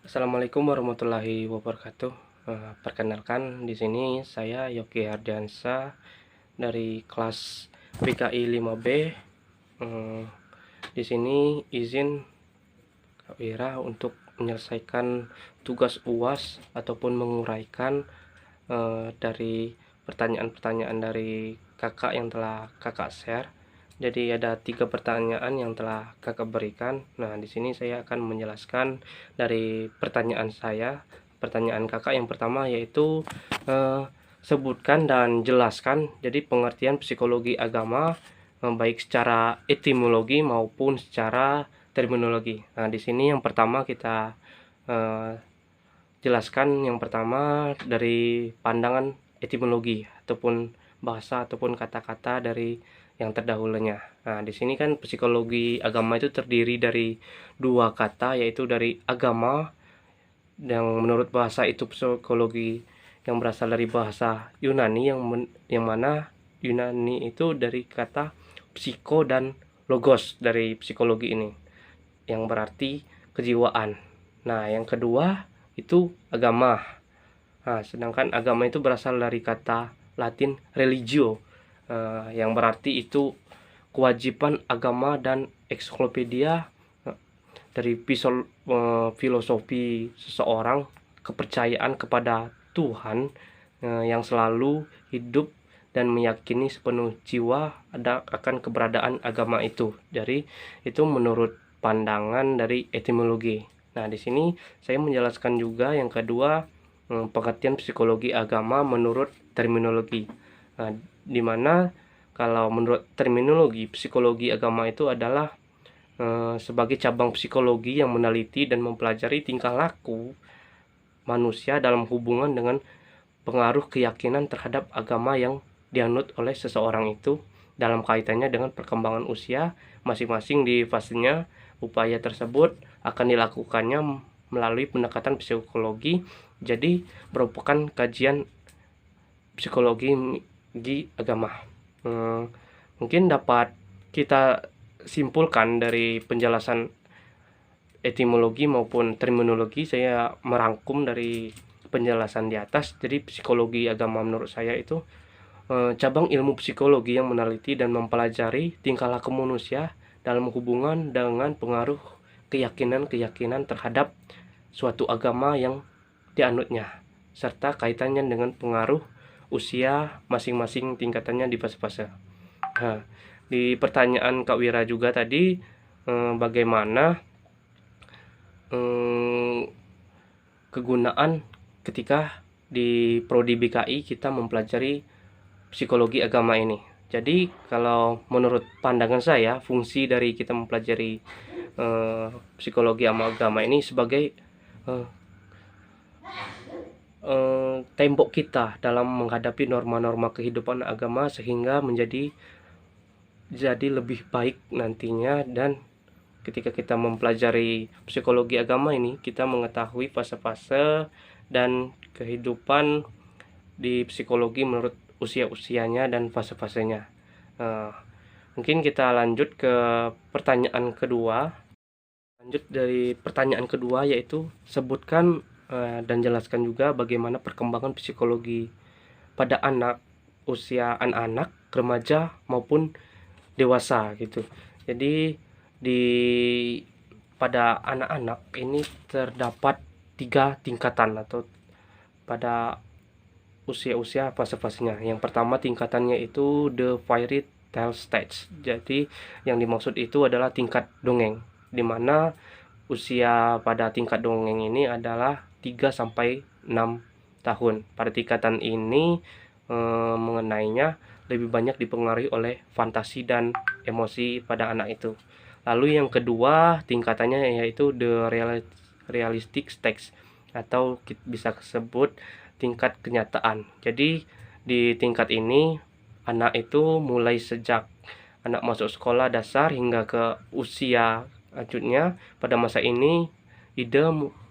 Assalamualaikum warahmatullahi wabarakatuh. Perkenalkan di sini saya Yogi Ardiansa dari kelas PKI 5B. Di sini izin Kak Wira untuk menyelesaikan tugas UAS ataupun menguraikan dari pertanyaan-pertanyaan dari kakak yang telah kakak share. Jadi ada 3 pertanyaan yang telah kakak berikan. Nah, di sini saya akan menjelaskan dari pertanyaan saya. Pertanyaan kakak yang pertama yaitu sebutkan dan jelaskan jadi pengertian psikologi agama baik secara etimologi maupun secara terminologi. Nah, di sini yang pertama kita jelaskan yang pertama dari pandangan etimologi ataupun bahasa ataupun kata-kata dari yang terdahulunya. Nah, di sini kan psikologi agama itu terdiri dari 2 kata, yaitu dari agama yang menurut bahasa itu psikologi yang berasal dari bahasa Yunani yang mana Yunani itu dari kata psiko dan logos dari psikologi ini yang berarti kejiwaan. Nah, yang kedua itu agama. Nah, sedangkan agama itu berasal dari kata Latin religio, yang berarti itu kewajiban agama dan ensiklopedia dari filosofi seseorang, kepercayaan kepada Tuhan yang selalu hidup dan meyakini sepenuh jiwa akan keberadaan agama itu. Jadi itu menurut pandangan dari etimologi. Nah, di sini saya menjelaskan juga yang kedua pengertian psikologi agama menurut terminologi. Nah, di mana kalau menurut terminologi psikologi agama itu adalah sebagai cabang psikologi yang meneliti dan mempelajari tingkah laku manusia dalam hubungan dengan pengaruh keyakinan terhadap agama yang dianut oleh seseorang itu dalam kaitannya dengan perkembangan usia masing-masing di fasenya. Upaya tersebut akan dilakukannya melalui pendekatan psikologi, jadi merupakan kajian psikologi di agama. Mungkin dapat kita simpulkan dari penjelasan etimologi maupun terminologi, saya merangkum dari penjelasan di atas. Jadi psikologi agama menurut saya itu cabang ilmu psikologi yang meneliti dan mempelajari tingkah laku manusia dalam hubungan dengan pengaruh keyakinan-keyakinan terhadap suatu agama yang dianutnya, serta kaitannya dengan pengaruh usia masing-masing tingkatannya di fase-fase. Nah, di pertanyaan Kak Wira juga tadi, bagaimana kegunaan ketika di Prodi BKI kita mempelajari psikologi agama ini. Jadi kalau menurut pandangan saya, fungsi dari kita mempelajari psikologi agama ini sebagai tembok kita dalam menghadapi norma-norma kehidupan agama sehingga menjadi lebih baik nantinya. Dan ketika kita mempelajari psikologi agama ini, kita mengetahui fase-fase dan kehidupan di psikologi menurut usia-usianya dan fase-fasenya. Mungkin kita lanjut ke pertanyaan kedua. Lanjut dari pertanyaan kedua yaitu sebutkan dan jelaskan juga bagaimana perkembangan psikologi pada anak, usia anak-anak, remaja maupun dewasa gitu. Jadi pada anak-anak ini terdapat 3 tingkatan atau pada usia-usia fase-fasenya. Yang pertama tingkatannya itu the fairy tale stage. Jadi yang dimaksud itu adalah tingkat dongeng, di mana usia pada tingkat dongeng ini adalah 3 sampai 6 tahun. Pada tingkatan ini mengenainya lebih banyak dipengaruhi oleh fantasi dan emosi pada anak itu. Lalu yang kedua tingkatannya yaitu the realistic stage atau bisa disebut tingkat kenyataan. Jadi di tingkat ini anak itu mulai sejak anak masuk sekolah dasar hingga ke usia lanjutnya. Pada masa ini ide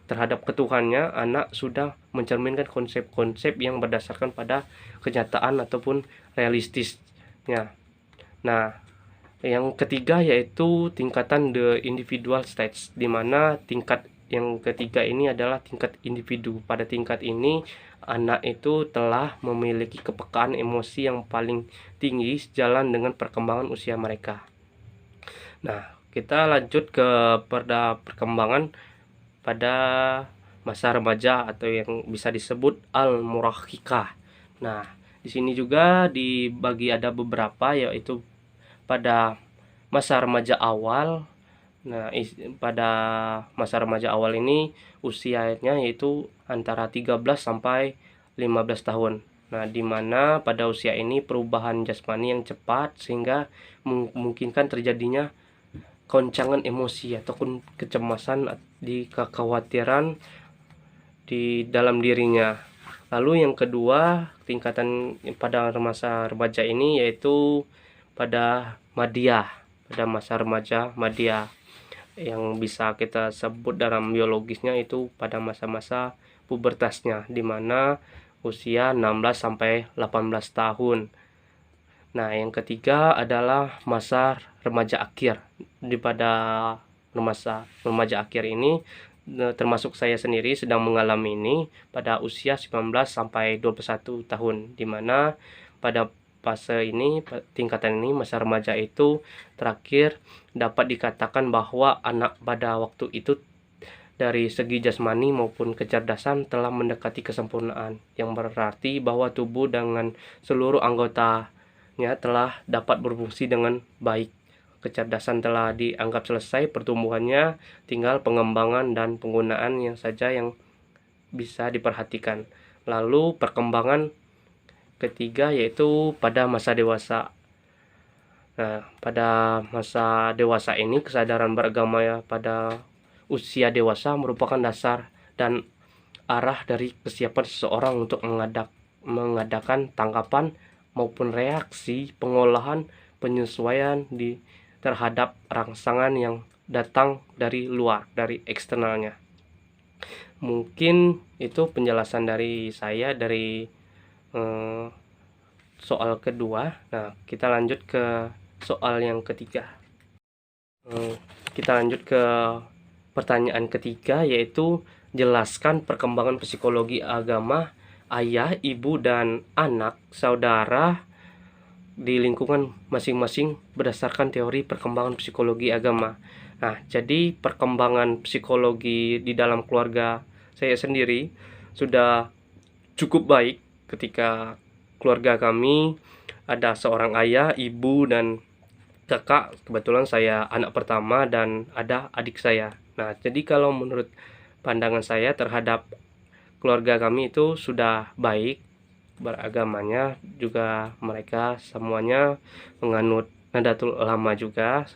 terhadap ketuhannya anak sudah mencerminkan konsep-konsep yang berdasarkan pada kenyataan ataupun realistisnya. Nah, yang ketiga yaitu tingkatan the individual stage, di mana tingkat yang ketiga ini adalah tingkat individu. Pada tingkat ini anak itu telah memiliki kepekaan emosi yang paling tinggi sejalan dengan perkembangan usia mereka. Nah, kita lanjut pada perkembangan pada masa remaja atau yang bisa disebut al-murahiqah. Nah, di sini juga dibagi ada beberapa, yaitu pada masa remaja awal. Nah, pada masa remaja awal ini usianya yaitu antara 13 sampai 15 tahun. Nah, di mana pada usia ini perubahan jasmani yang cepat sehingga memungkinkan terjadinya goncangan emosi ataupun kecemasan di kekhawatiran di dalam dirinya. Lalu yang kedua, tingkatan pada masa remaja ini yaitu pada madiyah, pada masa remaja madiyah, yang bisa kita sebut dalam biologisnya itu pada masa-masa pubertasnya, di mana usia 16 sampai 18 tahun. Nah, yang ketiga adalah masa remaja akhir. Pada masa remaja akhir ini termasuk saya sendiri sedang mengalami ini pada usia 19 sampai 21 tahun, di mana pada fase ini, tingkatan ini, masa remaja itu terakhir dapat dikatakan bahwa anak pada waktu itu dari segi jasmani maupun kecerdasan telah mendekati kesempurnaan, yang berarti bahwa tubuh dengan seluruh anggotanya telah dapat berfungsi dengan baik. Kecerdasan telah dianggap selesai pertumbuhannya, tinggal pengembangan dan penggunaan yang saja yang bisa diperhatikan. Lalu perkembangan ketiga yaitu pada masa dewasa. Nah, pada masa dewasa ini kesadaran beragama pada usia dewasa merupakan dasar dan arah dari kesiapan seseorang untuk mengadakan tangkapan maupun reaksi, pengolahan, penyesuaian terhadap rangsangan yang datang dari luar, dari eksternalnya. Mungkin itu penjelasan dari saya dari soal kedua. Nah, kita lanjut ke soal yang ketiga. Kita lanjut ke pertanyaan ketiga, yaitu jelaskan perkembangan psikologi agama ayah, ibu, dan anak saudara di lingkungan masing-masing berdasarkan teori perkembangan psikologi agama. Nah, jadi perkembangan psikologi di dalam keluarga saya sendiri sudah cukup baik ketika keluarga kami ada seorang ayah, ibu, dan kakak. Kebetulan saya anak pertama dan ada adik saya. Nah, jadi kalau menurut pandangan saya terhadap keluarga kami itu sudah baik beragamanya, juga mereka semuanya menganut Nahdlatul Ulama juga.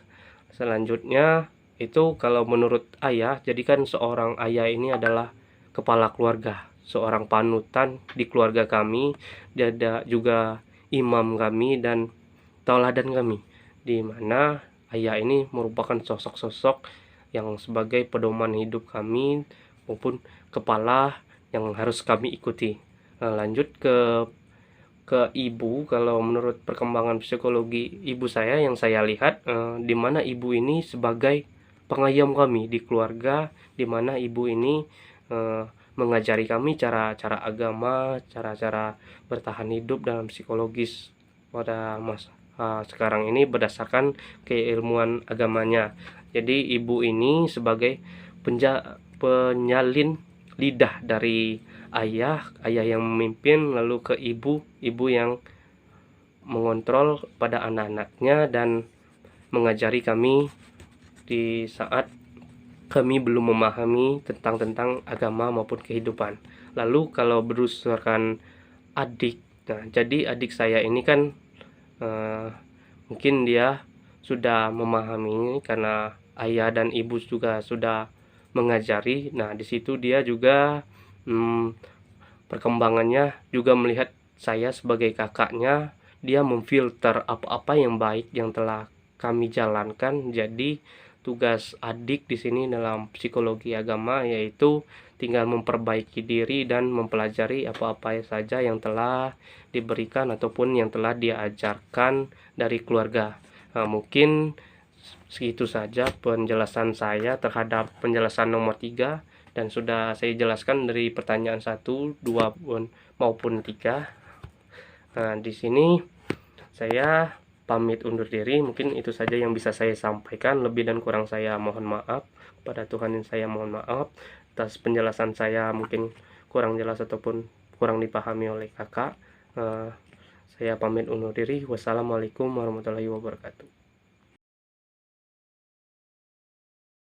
Selanjutnya itu kalau menurut ayah, jadikan seorang ayah ini adalah kepala keluarga, seorang panutan di keluarga kami, dia juga imam kami dan tauladan kami, di mana ayah ini merupakan sosok-sosok yang sebagai pedoman hidup kami maupun kepala yang harus kami ikuti. Nah, lanjut ke ibu. Kalau menurut perkembangan psikologi ibu saya yang saya lihat, di mana ibu ini sebagai pengayom kami di keluarga, di mana ibu ini mengajari kami cara-cara agama, cara-cara bertahan hidup dalam psikologis pada masa sekarang ini berdasarkan keilmuan agamanya. Jadi ibu ini sebagai penyalin lidah dari ayah yang memimpin, lalu ke ibu yang mengontrol pada anak-anaknya dan mengajari kami di saat kami belum memahami tentang agama maupun kehidupan. Lalu kalau berdasarkan adik, nah jadi adik saya ini kan mungkin dia sudah memahami karena ayah dan ibu juga sudah mengajari. Nah, di situ dia juga perkembangannya juga melihat saya sebagai kakaknya, dia memfilter apa-apa yang baik yang telah kami jalankan. Jadi tugas adik di sini dalam psikologi agama yaitu tinggal memperbaiki diri dan mempelajari apa-apa saja yang telah diberikan ataupun yang telah diajarkan dari keluarga. Nah, mungkin segitu saja penjelasan saya terhadap penjelasan nomor 3, dan sudah saya jelaskan dari pertanyaan 1, 2 maupun 3. Nah, di sini saya pamit undur diri. Mungkin itu saja yang bisa saya sampaikan. Lebih dan kurang saya mohon maaf. Pada Tuhan yang saya mohon maaf atas penjelasan saya mungkin kurang jelas ataupun kurang dipahami oleh kakak. Saya pamit undur diri. Wassalamualaikum warahmatullahi wabarakatuh.